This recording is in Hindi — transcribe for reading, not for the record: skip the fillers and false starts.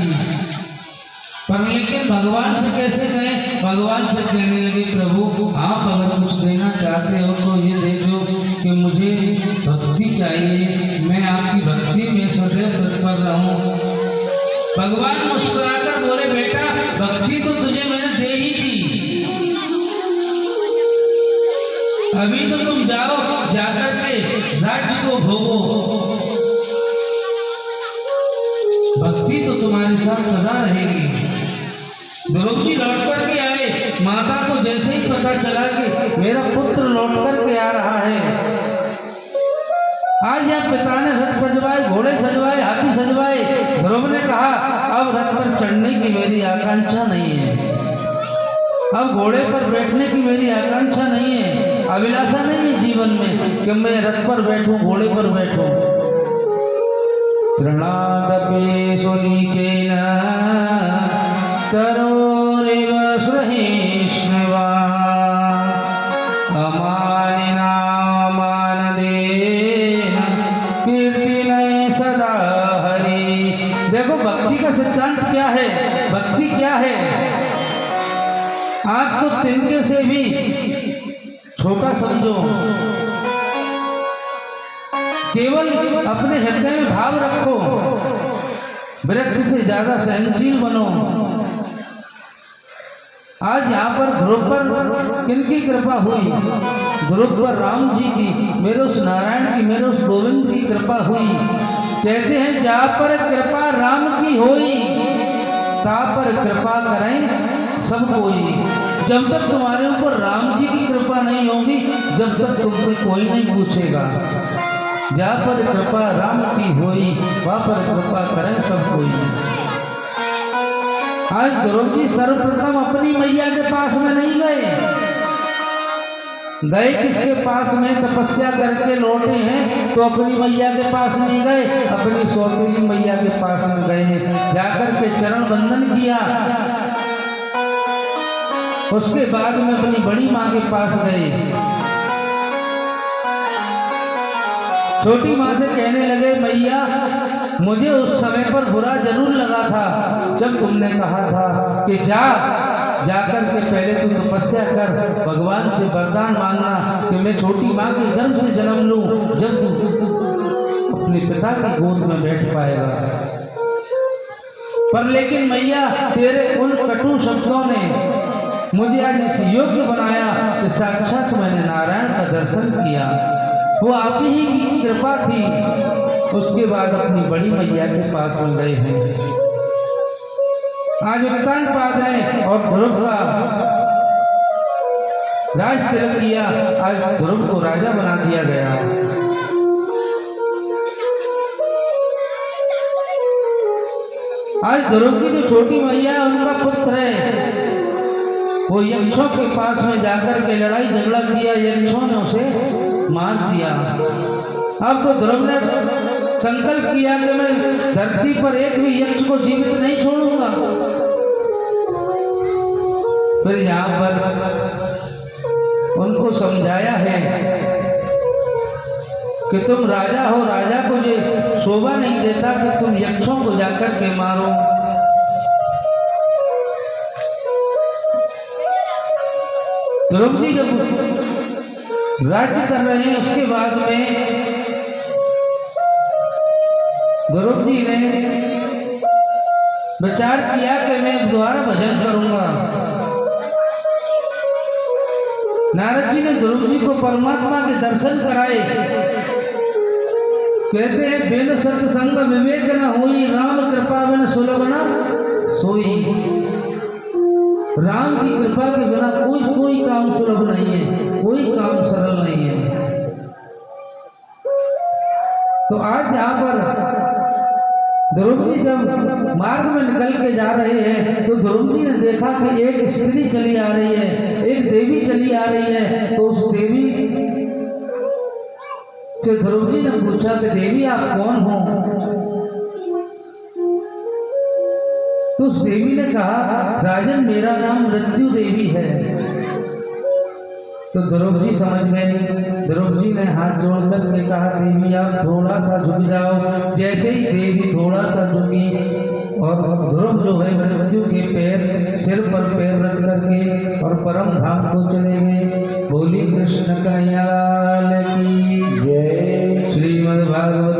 की। पर लेकिन भगवान से कैसे गए? भगवान से कहने लगे, प्रभु आप अगर कुछ देना चाहते हो तो ये दे दो कि मुझे भक्ति चाहिए, मैं आपकी भक्ति में सदैव तत्पर रहूं। भगवान मुस्कुराकर बोले, बेटा भक्ति तो तुझे मैंने दे ही दी, अभी तो तुम जाओ, जाकर के राज्य को भोगो, भक्ति तो तुम्हारे साथ सदा रहेगी। ध्रुव जी लौट करके आए। माता को जैसे ही पता चला कि मेरा पुत्र लौट करके आ रहा है, आज यहाँ पिता ने रथ सजवाए, घोड़े सजवाए, हाथी सजवाए। ध्रुव ने कहा, अब रथ पर चढ़ने की मेरी आकांक्षा नहीं है, अब घोड़े पर बैठने की मेरी आकांक्षा नहीं है, अभिलाषा नहीं है जीवन में कि मैं रथ पर बैठूं, घोड़े पर बैठूं। तृणादपि सुनीचेन तरोरिव सहिष्णुवा अमानिना मानदेन कीर्तिनय सदा हरि। देखो भक्ति का सिद्धांत क्या है, भक्ति क्या है। आपको तिनके से भी छोटा समझो, केवल अपने हृदय में भाव रखो, वृक्ष से ज्यादा सहनशील बनो। आज यहाँ पर ध्रुव पर किनकी कृपा हुई? ध्रुव पर राम जी की, मेरे उस नारायण की, मेरे उस गोविंद की कृपा हुई। कहते हैं, जहाँ पर कृपा राम की होई, ता पर कृपा करें सब कोई। जब तक तुम्हारे ऊपर राम जी की कृपा नहीं होगी, जब तक तुमसे कोई नहीं पूछेगा। जहाँ पर कृपा राम की होई, वहाँ पर कृपा करें सब कोई। आज ध्रुव जी सर्वप्रथम अपनी मैया के पास में नहीं गए, गए किसके पास में? तपस्या करके लौटे हैं तो अपनी मैया के पास नहीं गए, अपनी सौतेली मैया के पास में गए, जाकर के चरण बंदन किया। उसके बाद में अपनी बड़ी माँ के पास गए, छोटी माँ से कहने लगे, मैया मुझे उस समय पर बुरा जरूर लगा था, जब तुमने कहा था कि जाकर के पहले तू तपस्या कर, भगवान से वरदान मांगना कि मैं छोटी माँ के गर्भ से जन्म लूं, जब तू अपने पिता की गोद में बैठ पाएगा। पर लेकिन मैया तेरे उन कटु शब्दों ने मुझे आज इस योग्य बनाया कि साक्षात मैंने नारायण का दर्शन किया, वो आप ही की कृपा थी। उसके बाद अपनी बड़ी मैया के पास में गए हैं। आज उत्तानपाद ने और ध्रुव का राज तिलक किया, आज ध्रुव को राजा बना दिया गया। आज ध्रुव की जो छोटी मैया है, उनका पुत्र है, वो यक्षों के पास में जाकर के लड़ाई झगड़ा किया, यक्षों ने उसे मार दिया। अब तो ध्रुव ने संकल्प किया कि मैं धरती पर एक भी यक्ष को जीवित नहीं छोड़ूंगा। फिर यहाँ पर उनको समझाया है कि तुम राजा हो, राजा को ये शोभा नहीं देता कि तुम यक्षों को जाकर के मारो। ध्रुव जी जब राज्य कर रहे हैं, उसके बाद में ध्रुव जी ने विचार किया कि मैं दोबारा भजन करूंगा। नारद जी ने ध्रुव जी को परमात्मा के दर्शन कराए। कहते हैं, बिन सत्संग विवेक न हुई, राम कृपा बिन सुलभ न सोई। राम की कृपा के बिना कोई काम सुलभ नहीं है, कोई काम सरल नहीं है। तो आज यहाँ पर ध्रुव जी जब मार्ग में निकल के जा रहे हैं, तो ध्रुव जी ने देखा कि एक स्त्री चली आ रही है, एक देवी चली आ रही है। तो उस देवी से ध्रुव जी ने पूछा कि देवी आप कौन हो? तो उस देवी ने कहा, राजन मेरा नाम मृत्यु देवी है। तो ध्रुव जी समझ गए। ध्रुव जी ने हाथ जोड़ करके कहा, देवी आप थोड़ा सा झुक जाओ। जैसे ही देवी थोड़ा सा झुकी, और ध्रुव जो है मृत्यु के पैर सिर पर पैर रख करके और परम धाम को चले गए। बोली कृष्ण कन्हैया लाल की जय। श्रीमद् भागवत